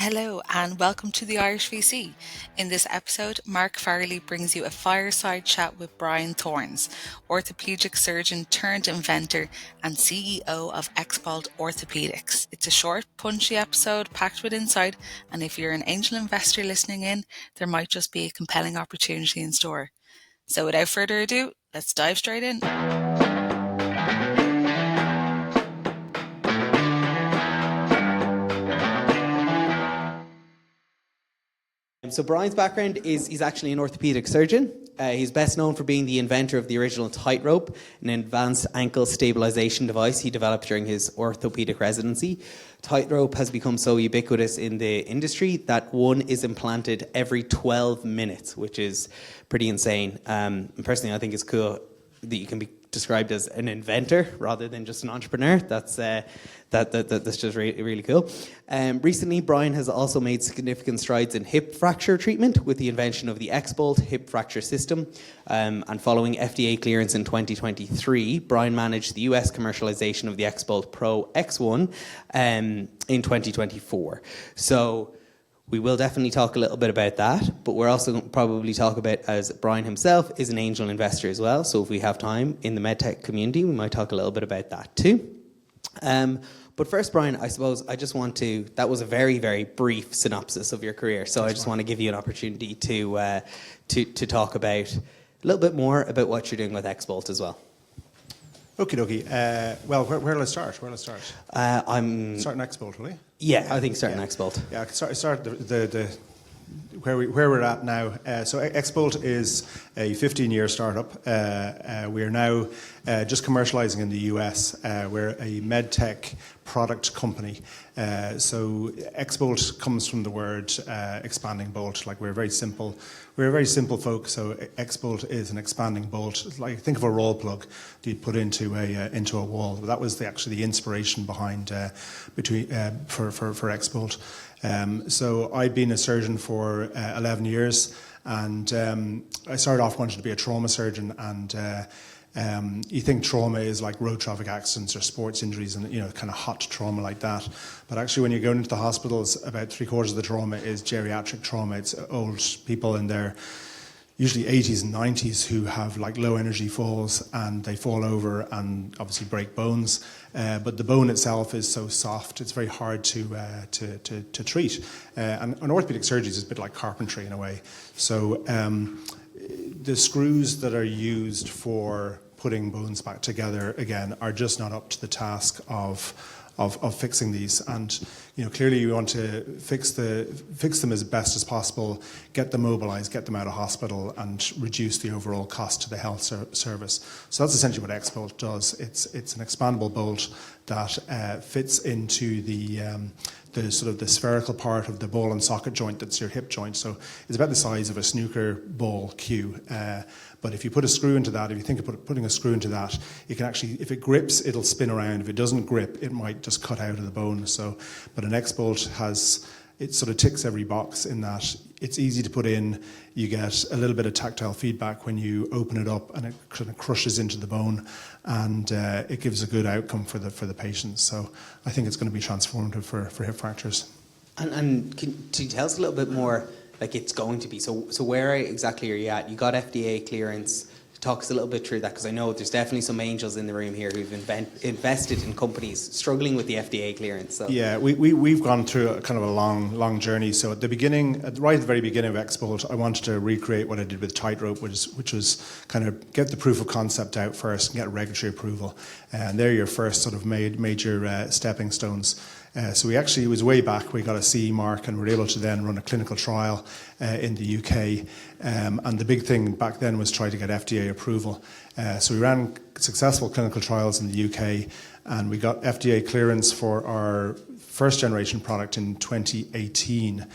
Hello and welcome to the Irish VC. In this episode, Mark Farley brings you a fireside chat with Brian Thornes, orthopaedic surgeon turned inventor and CEO of Expalt Orthopaedics. It's a short, punchy episode packed with insight, and if you're an angel investor listening in, there might just be a compelling opportunity in store. So without further ado, let's dive straight in. So Brian's background is he's actually an orthopaedic surgeon. He's best known for being the inventor of the original tightrope, an advanced ankle stabilization device he developed during his orthopedic residency. Tightrope has become so ubiquitous in the industry that one is implanted every 12 minutes, which is pretty insane. And personally, I think it's cool that you can be described as an inventor rather than just an entrepreneur. That's just really cool. Recently, Brian has also made significant strides in hip fracture treatment with the invention of the Expalt hip fracture system. And following FDA clearance in 2023, Brian managed the US commercialization of the Expalt Pro X1 in 2024. So we will definitely talk a little bit about that, but we're also going to probably talk about, as Brian himself is an angel investor as well, so if we have time in the medtech community, we might talk a little bit about that too. But first, Brian, I suppose I just want to, that was a very, very brief synopsis of your career, so I just want to give you an opportunity to talk about a little bit more about what you're doing with Expalt as well. Okie dokie. Well, where will I start? I'm starting Expalt, will I? Yeah, I think starting Expalt. Yeah, I can start where we're at now. So Expalt is a 15-year startup. We are now just commercializing in the US. We're a medtech product company. So Expalt comes from the word expanding bolt. Like we're very simple folk. So Expalt is an expanding bolt. It's like think of a roll plug that you'd put into a wall. That was actually the inspiration behind for Expalt. So I've been a surgeon for 11 years, and I started off wanting to be a trauma surgeon. And you think trauma is like road traffic accidents or sports injuries, and kind of hot trauma like that. But actually, when you go into the hospitals, about 3/4 of the trauma is geriatric trauma. It's old people in their usually 80s and 90s who have like low energy falls, and they fall over and obviously break bones. But the bone itself is so soft, it's very hard to treat. And orthopedic surgery is a bit like carpentry in a way. So the screws that are used for putting bones back together again are just not up to the task of fixing these. And clearly you want to fix them as best as possible, get them mobilized, get them out of hospital, and reduce the overall cost to the health service. So that's essentially what Expalt does. It's an expandable bolt that fits into the sort of the spherical part of the ball and socket joint that's your hip joint. So it's about the size of a snooker ball cue. But if you put a screw into that, if you think of putting a screw into that, it can actually, if it grips, it'll spin around. If it doesn't grip, it might just cut out of the bone. But an Expalt it sort of ticks every box in that it's easy to put in. You get a little bit of tactile feedback when you open it up, and it kind of crushes into the bone, and it gives a good outcome for the patients. So I think it's going to be transformative for hip fractures. And can you tell us a little bit more, like it's going to be? So where exactly are you at? You got FDA clearance. Talk us a little bit through that, because I know there's definitely some angels in the room here who've invested in companies struggling with the FDA clearance. So. Yeah, we've gone through a kind of a long journey. So at the beginning, right at the very beginning of Expalt, I wanted to recreate what I did with Tightrope, which was kind of get the proof of concept out first and get regulatory approval. And they're your first sort of major stepping stones. So it was way back, we got a CE mark and were able to then run a clinical trial in the UK. And the big thing back then was try to get FDA approval. So we ran successful clinical trials in the UK, and we got FDA clearance for our first generation product in 2018.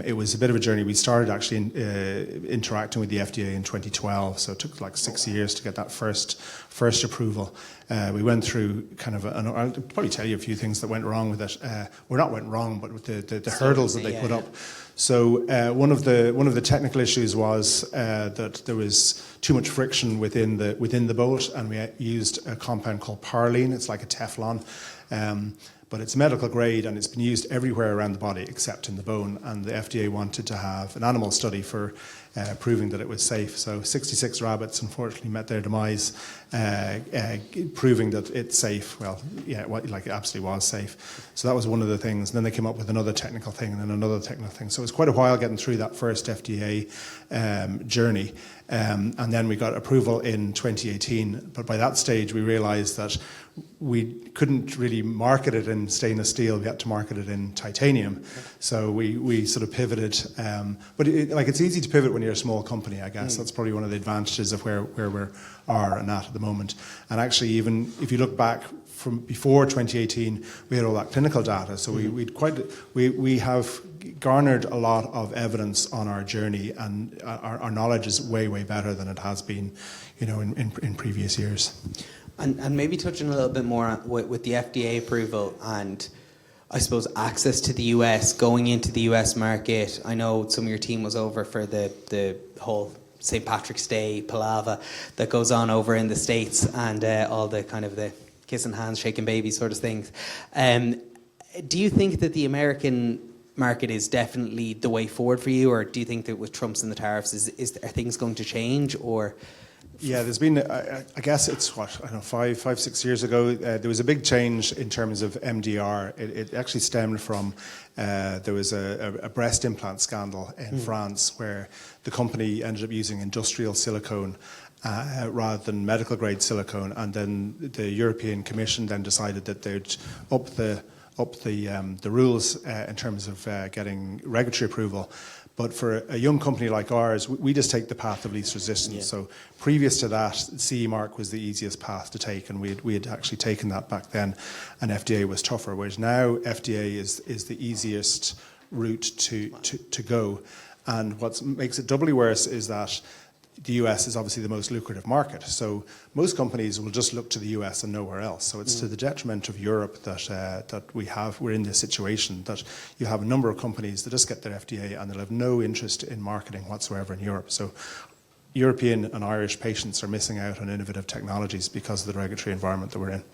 It was a bit of a journey. We started actually interacting with the FDA in 2012, so it took like 6 years to get that first approval. We went through kind of, I'll probably tell you a few things that went wrong with it. Well, not went wrong, but with the hurdles that they put up. So one of the technical issues was that there was too much friction within the bolt, and we used a compound called Parylene. It's like a Teflon. but it's medical grade and it's been used everywhere around the body except in the bone. And the FDA wanted to have an animal study for proving that it was safe. So 66 rabbits unfortunately met their demise, proving that it's safe. Well, yeah, like it absolutely was safe. So that was one of the things. And then they came up with another technical thing and then another technical thing. So it was quite a while getting through that first FDA journey. And then we got approval in 2018. But by that stage, we realized that we couldn't really market it in stainless steel. We had to market it in titanium. So we sort of pivoted. But it's easy to pivot when you're a small company, I guess. That's probably one of the advantages of where we are and at the moment. And actually, even if you look back from before 2018, we had all that clinical data. So we have garnered a lot of evidence on our journey, and our knowledge is way, way better than it has been, in previous years. And maybe touching a little bit more with the FDA approval and I suppose access to the US, going into the US market. I know some of your team was over for the whole St. Patrick's Day palava that goes on over in the States, and all the kind of the kissing hands, shaking babies sort of things. Do you think that the American market is definitely the way forward for you, or do you think that with Trump's and the tariffs, are things going to change, or? Yeah, there's been, I guess it's 5-6 years ago, there was a big change in terms of MDR. It actually stemmed from, there was a breast implant scandal in France where the company ended up using industrial silicone rather than medical grade silicone, and then the European Commission then decided that they'd up the rules in terms of getting regulatory approval. But for a young company like ours, we just take the path of least resistance. Yeah. So previous to that, CE mark was the easiest path to take, and we had actually taken that back then, and FDA was tougher. Whereas now FDA is the easiest route to go. And what makes it doubly worse is that the US is obviously the most lucrative market. So most companies will just look to the US and nowhere else. So it's to the detriment of Europe that we're in this situation, that you have a number of companies that just get their FDA and they'll have no interest in marketing whatsoever in Europe. So European and Irish patients are missing out on innovative technologies because of the regulatory environment that we're in.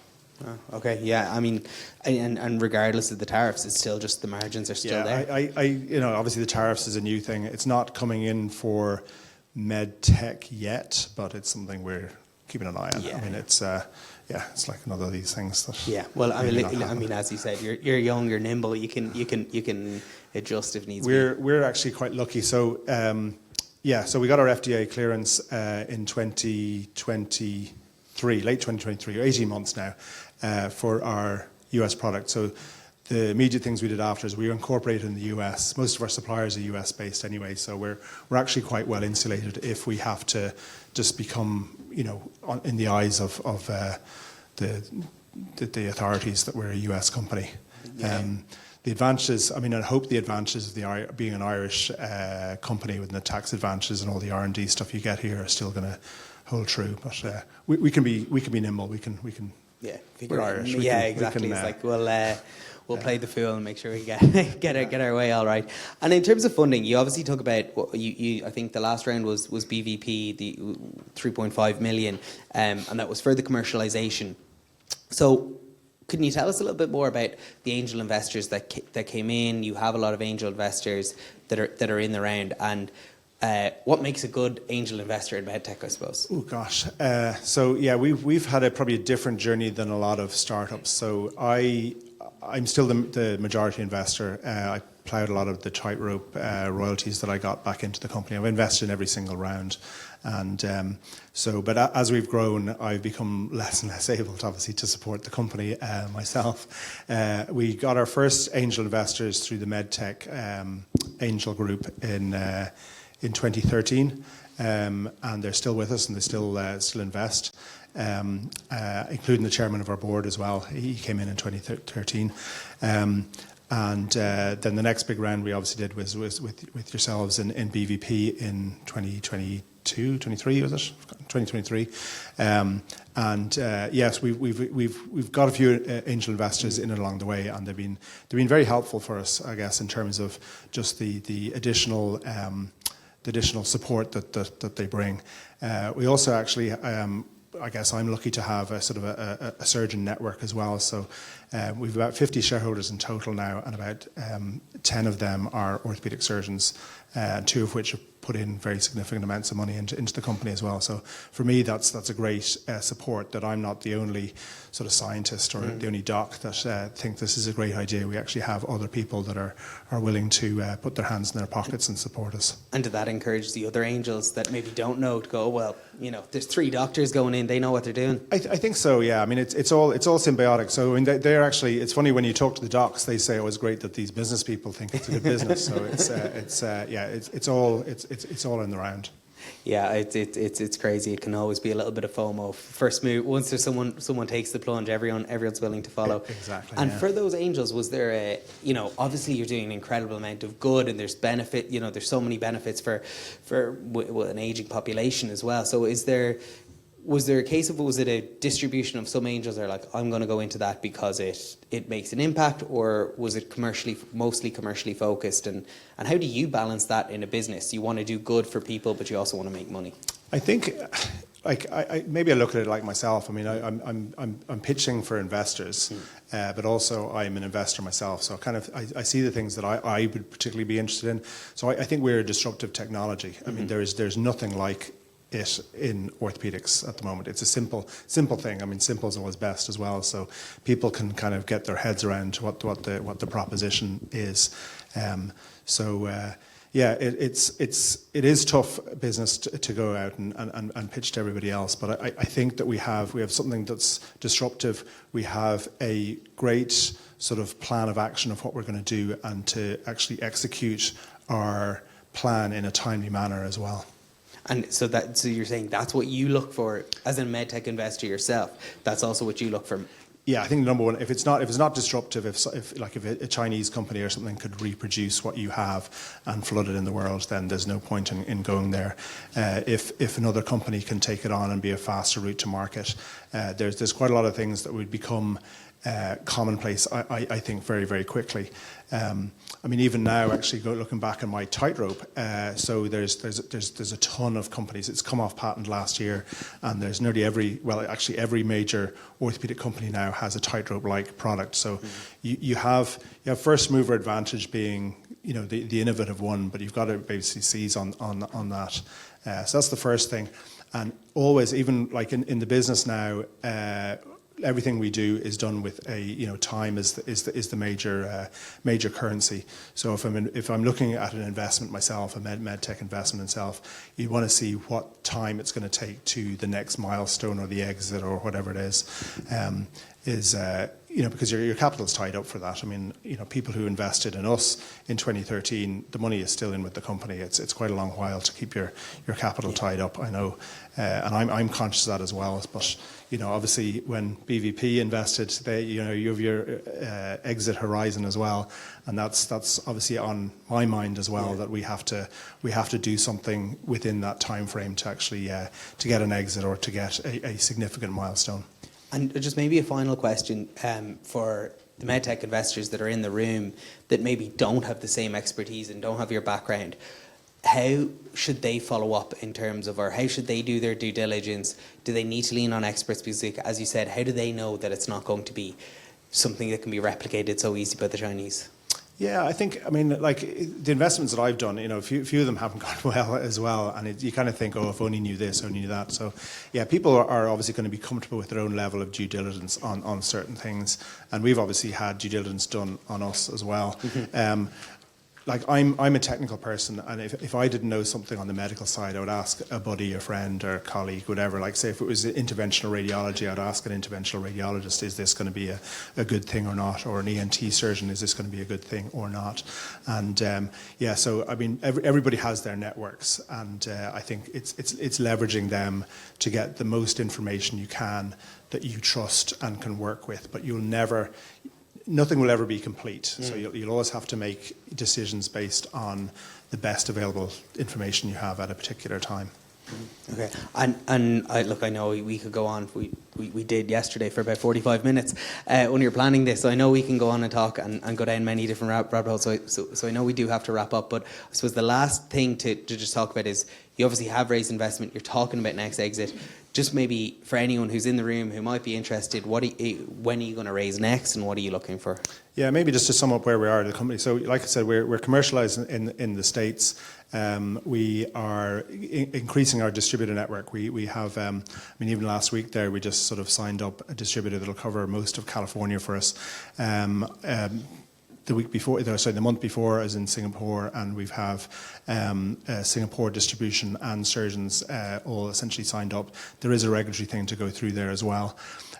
Oh, okay, yeah. I mean, and regardless of the tariffs, it's still just the margins are still there. Obviously the tariffs is a new thing. It's not coming in for med tech yet, but it's something we're keeping an eye on. Yeah. I mean, it's like another of these things that. Yeah. Well, I mean, as you said, you're young, you're nimble. You can adjust if needs be. We're actually quite lucky. So so we got our FDA clearance in 2023, late 2023, 18 months now, for our US product. So the immediate things we did after is we were incorporated in the US. Most of our suppliers are US based anyway, so we're actually quite well insulated if we have to just become, in the eyes of the authorities that we're a US company. Yeah. The advantages, I hope the advantages of being an Irish company with the tax advantages and all the R&D stuff you get here are still going to hold true. But we can be nimble. We can. Yeah, we're Irish. Exactly. It's like we'll play the fool and make sure we get our way all right. And in terms of funding, you obviously talk about I think the last round was BVP, the 3.5 million, and that was for the commercialization. So can you tell us a little bit more about the angel investors that came in? You have a lot of angel investors that are in the round, and what makes a good angel investor in medtech, I suppose? Oh gosh, we've had probably a different journey than a lot of startups. So I'm still the majority investor. I ploughed a lot of the tightrope royalties that I got back into the company. I've invested in every single round. And but as we've grown, I've become less and less able to obviously to support the company myself. We got our first angel investors through the MedTech Angel Group in 2013. And they're still with us and they still invest. Including the chairman of our board as well. He came in 2013. Then the next big round we obviously did was with yourselves in BVP in 2023, was it? 2023. Yes, we've got a few angel investors in and along the way, and they've been very helpful for us, I guess, in terms of just the additional support that they bring. We also actually I guess I'm lucky to have a sort of a surgeon network as well. So we've about 50 shareholders in total now, and about 10 of them are orthopaedic surgeons, 2 of which have put in very significant amounts of money into the company as well. So for me, that's a great support, that I'm not the only sort of scientist or the only doc that think this is a great idea. We actually have other people that are willing to put their hands in their pockets and support us. And did that encourage the other angels that maybe don't know to go, well, there's 3 doctors going in, they know what they're doing? I think so, yeah. I mean, it's all symbiotic. So I mean, they're actually, it's funny when you talk to the docs, they say, oh, it's great that these business people think it's a good business. So it's all in the round. Yeah, it's crazy. It can always be a little bit of FOMO. First move, once there's someone takes the plunge, everyone's willing to follow. Exactly. And for those angels, was there obviously you're doing an incredible amount of good, and there's benefit. There's so many benefits for an aging population as well. So was there a case of, was it a distribution of some angels are like, I'm going to go into that because it makes an impact, or was it mostly commercially focused? And how do you balance that in a business? You want to do good for people, but you also want to make money. I think, maybe I look at it like myself. I mean, I'm pitching for investors, but also I'm an investor myself. So I see the things that I would particularly be interested in. So I think we're a disruptive technology. I mean, there's nothing like it in orthopedics at the moment. It's a simple thing. I mean, simple is always best as well. So people can kind of get their heads around what the proposition is. It is tough business to go out and pitch to everybody else. But I think that we have something that's disruptive. We have a great sort of plan of action of what we're going to do, and to actually execute our plan in a timely manner as well. And so you're saying that's what you look for as a medtech investor yourself. That's also what you look for. Yeah, I think number one, if it's not disruptive, if a Chinese company or something could reproduce what you have and flood it in the world, then there's no point in going there. If another company can take it on and be a faster route to market, there's quite a lot of things that would become commonplace, I think, very, very quickly. I mean, even now, actually, looking back on my tightrope, so there's a ton of companies. It's come off patent last year, and there's nearly every major orthopedic company now has a tightrope-like product. So you have first mover advantage being the innovative one, but you've got to basically seize on that. So that's the first thing, and always, even like in the business now. Everything we do is done with time is the major currency. So if I'm looking at an investment myself, a med tech investment itself, you want to see what time it's going to take to the next milestone or the exit or whatever it is because your capital is tied up for that. I mean, people who invested in us in 2013, the money is still in with the company. It's quite a long while to keep your capital tied up, I know, and I'm conscious of that as well. But obviously, when BVP invested, you have your exit horizon as well, and that's obviously on my mind as well. That we have to do something within that time frame to actually to get an exit or to get a significant milestone. And just maybe a final question for the medtech investors that are in the room that maybe don't have the same expertise and don't have your background. How should they follow up in terms of, or how should they do their due diligence? Do they need to lean on experts? Because, as you said, how do they know that it's not going to be something that can be replicated so easy by the Chinese? Yeah, I mean, like the investments that I've done, a few of them haven't gone well as well. And you kind of think, oh, if only knew this, only knew that. So, yeah, people are obviously going to be comfortable with their own level of due diligence on certain things. And we've obviously had due diligence done on us as well. Mm-hmm. I'm a technical person, and if I didn't know something on the medical side, I would ask a buddy, a friend, or a colleague, whatever. Like, say, if it was interventional radiology, I'd ask an interventional radiologist, is this going to be a good thing or not? Or an ENT surgeon, is this going to be a good thing or not? And so I mean, everybody has their networks, and I think it's leveraging them to get the most information you can that you trust and can work with. But nothing will ever be complete. So you'll always have to make decisions based on the best available information you have at a particular time. Okay, and I know we could go on. We did yesterday for about 45 minutes when you're planning this. So I know we can go on and talk and go down many different rabbit holes. So I know we do have to wrap up. But I suppose the last thing to just talk about is you obviously have raised investment. You're talking about next exit. just maybe for anyone who's in the room who might be interested, when are you going to raise next, and what are you looking for? Yeah, maybe just to sum up where we are at the company. So, like I said, we're commercialising in the States. We are increasing our distributor network. We have, even last week there, we just sort of signed up a distributor that'll cover most of California for us. The month before, is in Singapore, and we have Singapore distribution and surgeons all essentially signed up. There is a regulatory thing to go through there as well.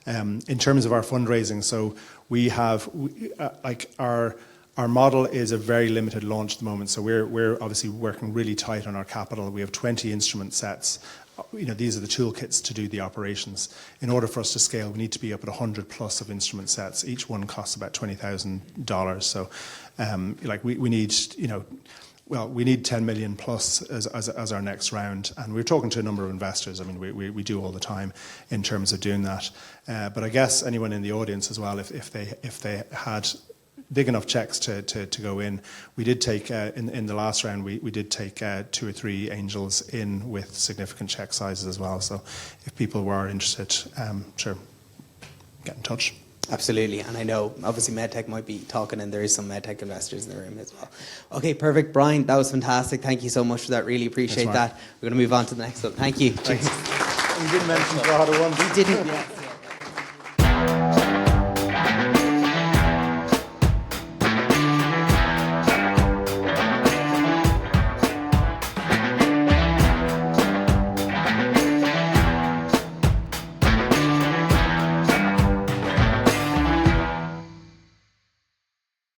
In terms of our fundraising, so we have our model is a very limited launch at the moment. So we're obviously working really tight on our capital. We have 20 instrument sets. These are the toolkits to do the operations. In order for us to scale, we need to be up at 100 plus of instrument sets. Each one costs about $20,000. So, we need, we need 10 million plus as our next round. And we're talking to a number of investors. We do all the time in terms of doing that. But I guess anyone in the audience as well, if they had big enough checks to go in. We did take, in the last round, we did take 2 or 3 angels in with significant check sizes as well. So if people were interested, sure, get in touch. Absolutely. And I know, obviously, MedTech might be talking, and there is some MedTech investors in the room as well. Okay, perfect. Brian, that was fantastic. Thank you so much for that. Really appreciate that. We're going to move on to the next one. Thank you. Thanks. We didn't mention Grotto 1. We didn't, yeah.